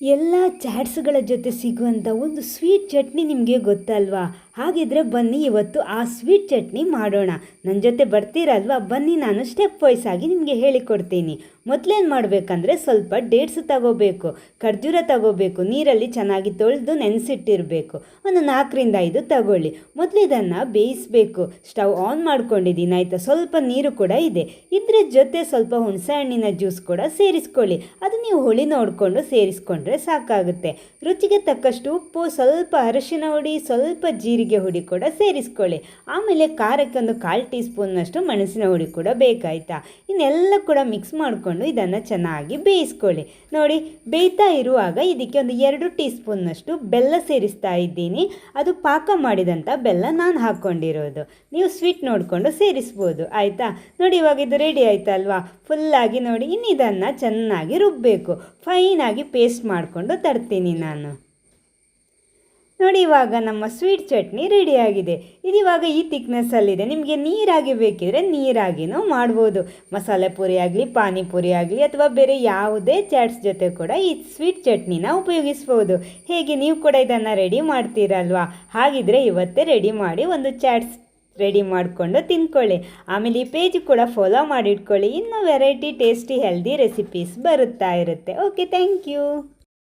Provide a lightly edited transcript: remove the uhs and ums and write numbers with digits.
ಎಲ್ಲ ಚಾಟ್ಸ್ಗಳ ಜೊತೆ ಸಿಗುವಂಥ ಒಂದು ಸ್ವೀಟ್ ಚಟ್ನಿ ನಿಮಗೆ ಗೊತ್ತಲ್ವಾ? ಹಾಗಿದ್ರೆ ಬನ್ನಿ ಇವತ್ತು ಆ ಸ್ವೀಟ್ ಚಟ್ನಿ ಮಾಡೋಣ. ನನ್ನ ಜೊತೆ ಬರ್ತೀರಲ್ವಾ? ಬನ್ನಿ, ನಾನು ಸ್ಟೆಪ್ ವೈಸ್ ಆಗಿ ನಿಮಗೆ ಹೇಳಿಕೊಡ್ತೀನಿ. ಮೊದಲೇನು ಮಾಡಬೇಕಂದ್ರೆ ಸ್ವಲ್ಪ ಡೇಟ್ಸ್ ತಗೋಬೇಕು, ಖರ್ಜೂರ ತಗೋಬೇಕು, ನೀರಲ್ಲಿ ಚೆನ್ನಾಗಿ ತೊಳೆದು ನೆನೆಸಿಟ್ಟಿರಬೇಕು. ಒಂದು 4-5 ತಗೊಳ್ಳಿ. ಮೊದಲು ಇದನ್ನು ಬೇಯಿಸಬೇಕು. ಸ್ಟವ್ ಆನ್ ಮಾಡ್ಕೊಂಡಿದ್ದೀನಿ ಆಯಿತಾ? ಸ್ವಲ್ಪ ನೀರು ಕೂಡ ಇದೆ. ಇದ್ರ ಜೊತೆ ಸ್ವಲ್ಪ ಹುಣಸೆ ಹಣ್ಣಿನ ಜ್ಯೂಸ್ ಕೂಡ ಸೇರಿಸ್ಕೊಳ್ಳಿ. ಅದು ನೀವು ಹುಳಿ ನೋಡಿಕೊಂಡು ಸೇರಿಸ್ಕೊಂಡ್ರೆ ಸಾಕಾಗುತ್ತೆ. ರುಚಿಗೆ ತಕ್ಕಷ್ಟು ಉಪ್ಪು, ಸ್ವಲ್ಪ ಅರಿಶಿನ ಹುಡಿ, ಸ್ವಲ್ಪ ಜೀರಿಗೆ ಹುಡಿ ಕೂಡ ಸೇರಿಸ್ಕೊಳ್ಳಿ. ಆಮೇಲೆ ಖಾರಕ್ಕೆ ಒಂದು 1/4 ಟೀ ಸ್ಪೂನ್ನಷ್ಟು ಮೆಣಸಿನ ಹುಡಿ ಕೂಡ ಬೇಕಾಯ್ತಾ. ಇನ್ನೆಲ್ಲ ಕೂಡ ಮಿಕ್ಸ್ ಮಾಡಿಕೊಂಡು ಇದನ್ನು ಚೆನ್ನಾಗಿ ಬೇಯಿಸ್ಕೊಳ್ಳಿ. ನೋಡಿ, ಬೇಯ್ತಾ ಇರುವಾಗ ಇದಕ್ಕೆ ಒಂದು 2 ಟೀ ಸ್ಪೂನ್ನಷ್ಟು ಬೆಲ್ಲ ಸೇರಿಸ್ತಾ ಇದ್ದೀನಿ. ಅದು ಪಾಕ ಮಾಡಿದಂಥ ಬೆಲ್ಲ ನಾನು ಹಾಕ್ಕೊಂಡಿರೋದು. ನೀವು ಸ್ವೀಟ್ ನೋಡಿಕೊಂಡು ಸೇರಿಸ್ಬೋದು ಆಯಿತಾ. ನೋಡಿ, ಇವಾಗ ಇದು ರೆಡಿ ಆಯ್ತಲ್ವಾ? ಫುಲ್ಲಾಗಿ ನೋಡಿ. ಇನ್ನು ಇದನ್ನು ಚೆನ್ನಾಗಿ ರುಬ್ಬಬೇಕು. ಫೈನಾಗಿ ಪೇಸ್ಟ್ ಮಾಡಿಕೊಂಡು ತರ್ತೀನಿ ನಾನು. ನೋಡಿ, ಇವಾಗ ನಮ್ಮ ಸ್ವೀಟ್ ಚಟ್ನಿ ರೆಡಿಯಾಗಿದೆ. ಇದಿವಾಗ ಈ ಥಿಕ್ನೆಸ್ಸಲ್ಲಿದೆ. ನಿಮಗೆ ನೀರಾಗಿ ಬೇಕಿದ್ರೆ ನೀರಾಗಿನೂ ಮಾಡ್ಬೋದು. ಮಸಾಲೆ ಪೂರಿ ಆಗಲಿ, ಪಾನಿಪುರಿ ಆಗಲಿ, ಅಥವಾ ಬೇರೆ ಯಾವುದೇ ಚಾಟ್ಸ್ ಜೊತೆ ಕೂಡ ಈ ಸ್ವೀಟ್ ಚಟ್ನಿನ ಉಪಯೋಗಿಸ್ಬೋದು. ಹೇಗೆ ನೀವು ಕೂಡ ಇದನ್ನು ರೆಡಿ ಮಾಡ್ತೀರಲ್ವಾ? ಹಾಗಿದ್ರೆ ಇವತ್ತೇ ರೆಡಿ ಮಾಡಿ ಒಂದು ಚಾಟ್ಸ್ ರೆಡಿ ಮಾಡಿಕೊಂಡು ತಿನ್ಕೊಳ್ಳಿ. ಆಮೇಲೆ ಈ ಪೇಜ್ ಕೂಡ ಫಾಲೋ ಮಾಡಿಟ್ಕೊಳ್ಳಿ. ಇನ್ನೂ ವೆರೈಟಿ ಟೇಸ್ಟಿ ಹೆಲ್ದಿ ರೆಸಿಪೀಸ್ ಬರುತ್ತಾ ಇರುತ್ತೆ. Okay, thank you.